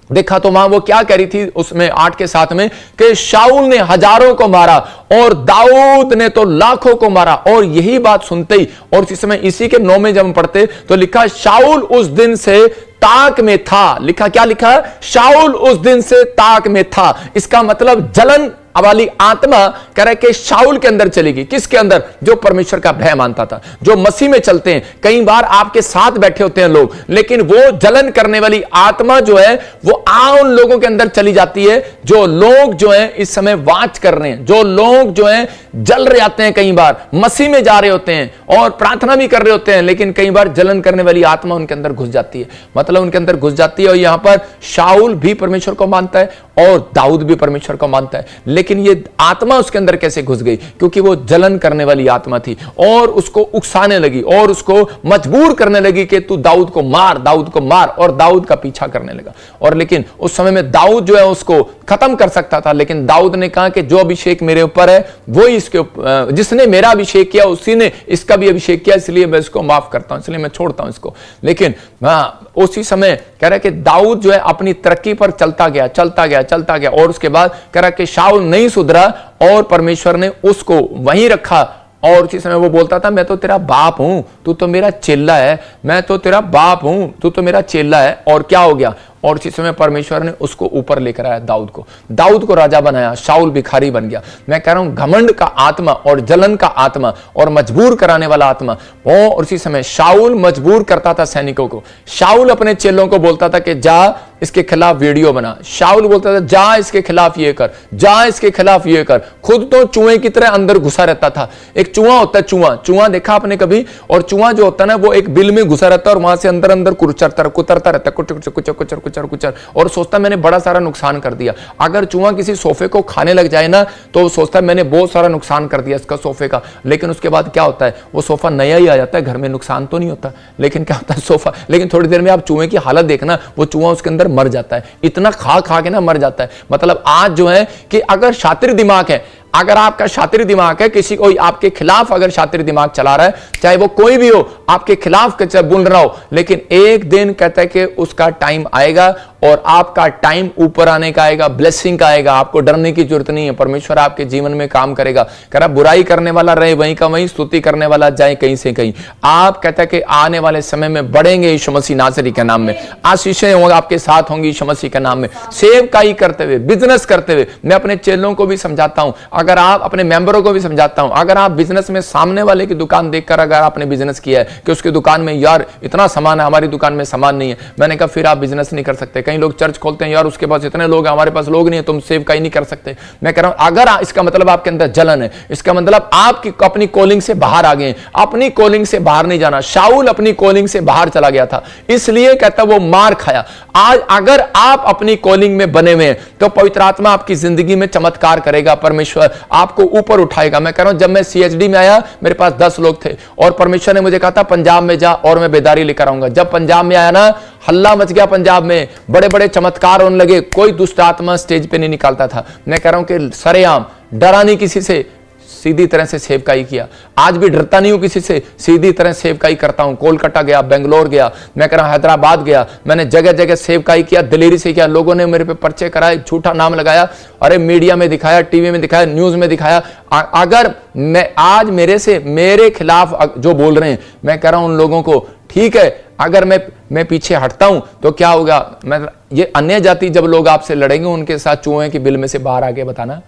देखा तो वहां वो क्या कह रही थी उसमें 8 के 7 में कि शाऊल ने हजारों को मारा और दाऊद ने तो लाखों को मारा। और यही बात सुनते ही और इस समय इसी के 9 में जब हम पढ़ते तो लिखा शाऊल उस दिन से ताक में था। लिखा क्या लिखा? शाऊल उस दिन से ताक में था। इसका मतलब जलन वाली आत्मा कह रहा है कि शाऊल के अंदर चलेगी। किसके अंदर? जो परमेश्वर का भय मानता था, जो मसीह में चलते हैं। कई बार आपके साथ बैठे होते हैं लोग, लेकिन वो जलन करने वाली आत्मा जो है वो उन लोगों के अंदर चली जाती है जो लोग जो है इस समय वाच कर रहे हैं, जो लोग जो है जल रहे आते हैं, कई बार मसीह में जा रहे होते हैं और प्रार्थना भी कर रहे होते हैं, लेकिन कई बार जलन करने वाली आत्मा उनके अंदर घुस जाती है। मतलब उनके अंदर घुस जाती है। और यहां पर शाऊल भी परमेश्वर को मानता है और दाऊद भी परमेश्वर को मानता है, लेकिन ये आत्मा उसके अंदर कैसे घुस गई? क्योंकि वो जलन करने वाली आत्मा थी और उसको उकसाने लगी और उसको मजबूर करने लगी कि तू दाऊद को मार, दाऊद को मार, और दाऊद का पीछा करने लगा। और लेकिन उस समय में दाऊद जो है उसको खत्म कर सकता था, लेकिन दाऊद ने कहा कि जो अभिषेक मेरे ऊपर है वो इसके जिसने मेरा अभिषेक किया उसी ने इसका भी अभिषेक किया, इसलिए मैं इसको माफ करता हूं, इसलिए मैं छोड़ता हूं इसको। लेकिन उसी समय कह रहा है कि दाऊद जो है अपनी तरक्की पर चलता गया, चलता गया, चलता गया। और उसके बाद कह रहा है कि शाऊल नहीं सुधरा और परमेश्वर ने उसको वहीं रखा। और उसी समय वो बोलता था मैं तो तेरा बाप हूं, तू तो मेरा चेला है, मैं तो तेरा बाप हूं, तू तो मेरा चेला है। और क्या हो गया? और इसी समय परमेश्वर ने उसको ऊपर लेकर आया, दाऊद को राजा बनाया। शाऊल भिखारी बन गया। मैं कह रहा हूं घमंड का आत्मा और जलन का आत्मा और मजबूर कराने वाला आत्मा। और उसी समय शाऊल मजबूर करता था सैनिकों को। शाऊल अपने चेलों को बोलता था कि जा इसके खिलाफ वीडियो बना। शाऊल बोलता था जा इसके खिलाफ ये कर, जा इसके खिलाफ ये कर। खुद तो चूहे की तरह अंदर घुसा रहता था। एक चूहा होता है, चूहा देखा आपने कभी? और चूहा जो होता है ना वो एक बिल में घुसा रहता है और वहां से अंदर कुचरता रहता है, कुचर कुचर कुचर, और सोचता मैंने बड़ा सारा नुकसान कर दिया। अगर चूहा किसी सोफे को खाने लग जाए ना तो वो सोचता है मैंने बहुत सारा नुकसान कर दिया इसका सोफे का, लेकिन उसके बाद क्या होता है, वो सोफा नया ही आ जाता है, घर में नुकसान तो नहीं होता, लेकिन क्या होता है सोफा, लेकिन थोड़ी देर में आप चूहे की हालत देखना, वो चूहा उसके अंदर मर जाता है, इतना खा खा के ना मर जाता है। मतलब आज जो है कि अगर शातिर दिमाग है, अगर आपका शातिर दिमाग है, किसी कोई आपके खिलाफ अगर शातिर दिमाग चला रहा है, चाहे वो कोई भी हो, आपके खिलाफ बोल रहा हो, लेकिन एक दिन कहता है कि उसका टाइम आएगा और आपका टाइम ऊपर आने का आएगा, ब्लेसिंग का आएगा, आपको डरने की जरूरत नहीं है, परमेश्वर आपके जीवन में काम करेगा। कह रहा बुराई करने वाला रहे वहीं का वहीं, स्तुति करने वाला जाए कहीं से कहीं। आप कहता है कि आने वाले समय में बढ़ेंगे यीशु मसीह नासरी के नाम में, आशीषें आपके साथ होंगी यीशु मसीह के नाम में। सेवकाई करते हुए, बिजनेस करते हुए, मैं अपने चेलों को भी समझाता हूं, अगर आप अपने मेंबरों को भी समझाता हूं, अगर आप बिजनेस में सामने वाले की दुकान देखकर अगर आपने बिजनेस किया है कि उसकी दुकान में यार इतना सामान है, हमारी दुकान में सामान नहीं है, मैंने कहा फिर आप बिजनेस नहीं कर सकते। कई लोग चर्च खोलते हैं, यार उसके पास इतने लोग हैं, हमारे पास लोग नहीं है, तुम सेवकाई नहीं कर सकते। मैं कह रहा हूं अगर इसका मतलब आपके अंदर जलन है, इसका मतलब आपकी अपनी कॉलिंग से बाहर आ गए। अपनी कॉलिंग से बाहर नहीं जाना। शाऊल अपनी कॉलिंग से बाहर चला गया था, इसलिए कहता वो मार खाया। आज अगर आप अपनी कॉलिंग में बने हुए हैं तो पवित्र आत्मा आपकी जिंदगी में चमत्कार करेगा, परमेश्वर आपको ऊपर उठाएगा। मैं कह रहा हूं जब मैं सीएचडी में आया मेरे पास 10 लोग थे और परमेश्वर ने मुझे कहा था पंजाब में जा और मैं बेदारी लेकर आऊंगा। जब पंजाब में आया ना, हल्ला मच गया पंजाब में, बड़े बड़े चमत्कार होने लगे, कोई दुष्ट आत्मा स्टेज पे नहीं निकालता था। मैं कह रहा हूं कि सरेआम डरा नहीं किसी से, सीधी तरह से सेवकाई किया। आज भी डरता नहीं हूं किसी से, सीधी तरह सेवकाई करता हूं। कोलकाता गया, बेंगलोर गया, मैं कह रहा हूं हैदराबाद गया, मैंने जगह जगह सेवकाई किया, दिलेरी से किया। लोगों ने मेरे पे पर्चे कराए, झूठा नाम लगाया, अरे मीडिया में दिखाया, टीवी में दिखाया, न्यूज में दिखाया। अगर मैं आज मेरे खिलाफ जो बोल रहे हैं, मैं कह रहा हूं उन लोगों को ठीक है, अगर मैं पीछे हटता हूं तो क्या होगा। मैं ये अन्य जाति जब लोग आपसे लड़ेंगे उनके साथ चूहे की बिल में से बाहर आके बताना।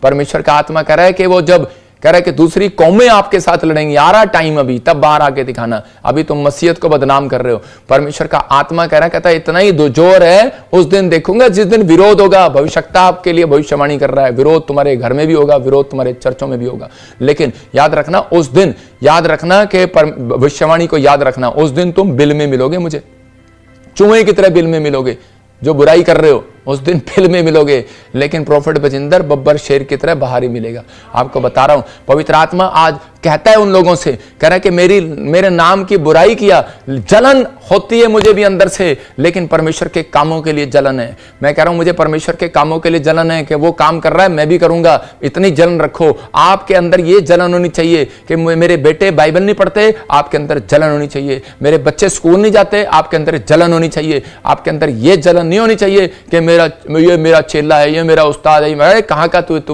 परमेश्वर का आत्मा कह रहा है कि वो जब कह रहा है कि दूसरी कौमें आपके साथ लड़ेंगी, आ रहा टाइम अभी, तब बाहर आके दिखाना। अभी तुम मसीहत को बदनाम कर रहे हो। परमेश्वर का आत्मा कह रहा है, कहता है इतना ही जोर है, उस दिन देखूंगा जिस दिन विरोध होगा। भविष्यता आपके लिए भविष्यवाणी कर रहा है, विरोध तुम्हारे घर में भी होगा, विरोध तुम्हारे चर्चों में भी होगा। लेकिन याद रखना उस दिन, याद रखना कि भविष्यवाणी को याद रखना, उस दिन तुम बिल में मिलोगे मुझे, चूहे की तरह बिल में मिलोगे। जो बुराई कर रहे हो उस दिन बिल में मिलोगे, लेकिन प्रोफेट बजिंदर बब्बर शेर की तरह बाहर ही मिलेगा। आपको बता रहा हूं, पवित्र आत्मा आज कहता है उन लोगों से, कह रहा है कि मेरे नाम की बुराई किया, जलन होती है मुझे भी अंदर से, लेकिन परमेश्वर के कामों के लिए जलन है। मैं कह रहा हूं मुझे परमेश्वर के कामों के लिए जलन है कि वो काम कर रहा है मैं भी करूंगा। इतनी जलन रखो आपके अंदर, ये जलन होनी चाहिए कि मेरे बेटे बाइबल नहीं पढ़ते, आपके अंदर जलन होनी चाहिए। मेरे बच्चे स्कूल नहीं जाते, आपके अंदर जलन होनी चाहिए। आपके अंदर ये जलन नहीं होनी चाहिए कि ये मेरा चेला है, ये मेरा उस्ताद है, मैं कहाँ का तू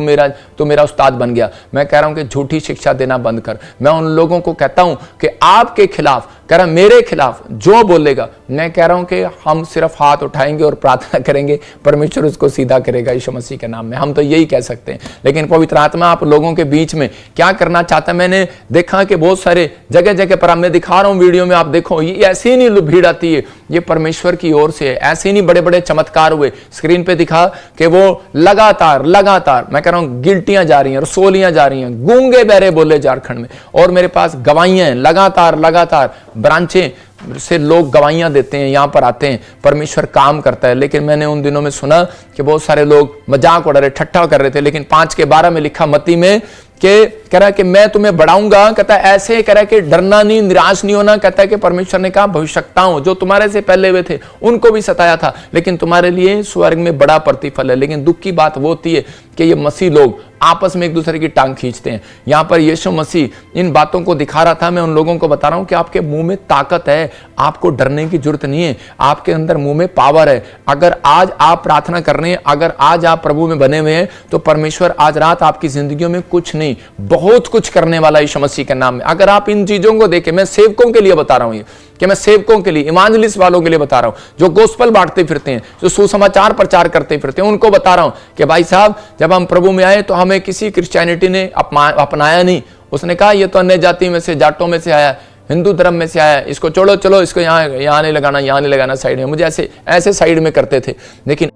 मेरा उस्ताद बन गया। मैं कह रहा हूं कि झूठी शिक्षा देना बंद कर। मैं उन लोगों को कहता हूं कि आपके खिलाफ, कह रहा मेरे खिलाफ जो बोलेगा, मैं कह रहा हूं कि हम सिर्फ हाथ उठाएंगे और प्रार्थना करेंगे, परमेश्वर उसको सीधा करेगा यीशु मसीह के नाम में। हम तो यही कह सकते हैं। लेकिन पवित्र आत्मा आप लोगों के बीच में क्या करना चाहता है, मैंने देखा कि बहुत सारे जगह जगह पर, मैं दिखा रहा हूं वीडियो में, आप देखो ये ऐसे ही नहीं भीड़ आती है, ये परमेश्वर की ओर से है। ऐसे नहीं बड़े बड़े चमत्कार हुए, स्क्रीन पे दिखा कि वो लगातार मैं कह रहा हूं गिल्टियां जा रही हैं, रसोलियां जा रही हैं, गूंगे बहरे बोले झारखंड में, और मेरे पास गवाहियां हैं। लगातार ब्रांचें से लोग गवाहियां देते हैं, यहां पर आते हैं, परमेश्वर काम करता है। लेकिन मैंने उन दिनों में सुना कि बहुत सारे लोग मजाक उड़ा रहे, ठट्ठा कर रहे थे। लेकिन 5:12 में लिखा मत्ती में कि कह रहा है कि मैं तुम्हें बढ़ाऊंगा, कहता है ऐसे, कह रहा है कि डरना नहीं, निराश नहीं होना। कहता है कि परमेश्वर ने कहा भविष्यवक्ताओं जो तुम्हारे से पहले हुए थे उनको भी सताया था, लेकिन तुम्हारे लिए स्वर्ग में बड़ा प्रतिफल है। लेकिन दुख की बात वो होती है कि ये मसीह लोग आपस में एक दूसरे की टांग खींचते हैं। यहां पर यीशु मसीह इन बातों को दिखा रहा था। मैं उन लोगों को बता रहा हूं कि आपके मुंह में ताकत है, आपको डरने की जरूरत नहीं है, आपके अंदर मुंह में पावर है। अगर आज आप प्रार्थना कर रहे हैं, अगर आज आप प्रभु में बने हुए हैं, तो परमेश्वर आज रात आपकी जिंदगियों में कुछ नहीं बहुत कुछ करने वाला यीशु मसीह के नाम में। अगर आप इन चीजों को देखें, मैं सेवकों के लिए बता रहा हूं, ये कि मैं सेवकों के लिए, इवांजलिस्ट वालों के लिए बता रहा हूं, जो गोस्पल बांटते फिरते हैं, जो सुसमाचार प्रचार करते फिरते हैं, उनको बता रहा हूं कि भाई साहब जब हम प्रभु में आए तो हमें किसी क्रिश्चियनिटी ने अपनाया नहीं। उसने कहा ये तो अन्य जाति में से, जाटों में से आया, हिंदू धर्म में से आया, इसको छोड़ो, चलो इसको यहाँ नहीं लगाना, साइड में। मुझे ऐसे साइड में करते थे। लेकिन